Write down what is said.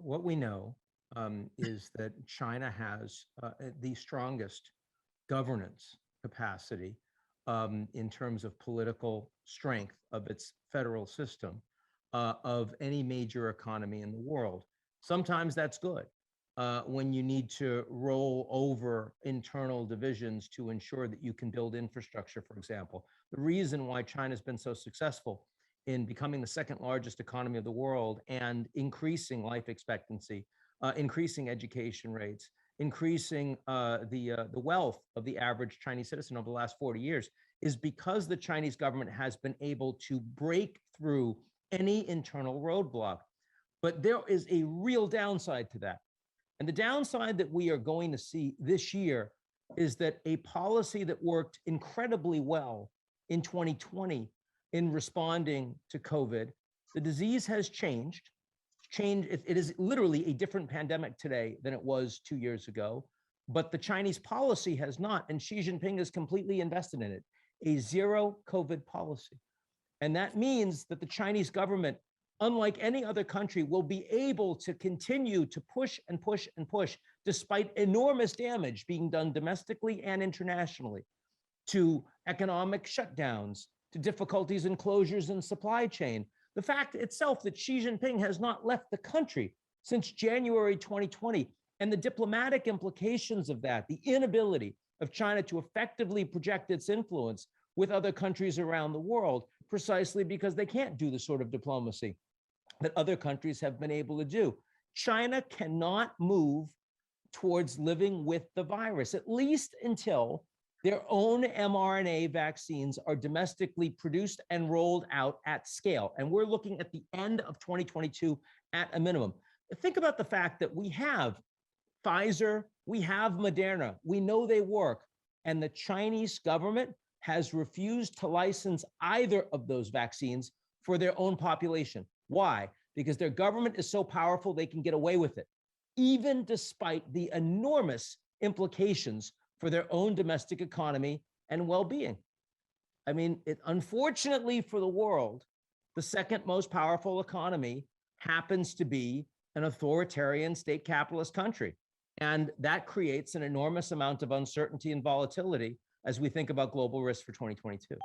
what we know is that China has the strongest governance capacity in terms of political strength of its federal system of any major economy in the world. Sometimes that's good when you need to roll over internal divisions to ensure that you can build infrastructure, for example. The reason why China's been so successful in becoming the second largest economy of the world and increasing life expectancy, increasing education rates, increasing the wealth of the average Chinese citizen over the last 40 years is because the Chinese government has been able to break through any internal roadblock. But there is a real downside to that. And the downside that we are going to see this year is that a policy that worked incredibly well in 2020 in responding to COVID, the disease has changed. It is literally a different pandemic today than it was 2 years ago, but the Chinese policy has not, and Xi Jinping is completely invested in it, a zero COVID policy. And that means that the Chinese government, unlike any other country, will be able to continue to push and push and push, despite enormous damage being done domestically and internationally, to economic shutdowns, to difficulties and closures in supply chain. The fact itself that Xi Jinping has not left the country since January 2020, and the diplomatic implications of that, the inability of China to effectively project its influence with other countries around the world, precisely because they can't do the sort of diplomacy that other countries have been able to do. China cannot move towards living with the virus, at least until their own mRNA vaccines are domestically produced and rolled out at scale. And we're looking at the end of 2022 at a minimum. Think about the fact that we have Pfizer, we have Moderna, we know they work, and the Chinese government has refused to license either of those vaccines for their own population. Why? Because their government is so powerful they can get away with it, even despite the enormous implications for their own domestic economy and well-being. I mean, unfortunately for the world, the second most powerful economy happens to be an authoritarian state capitalist country. And that creates an enormous amount of uncertainty and volatility as we think about global risk for 2022.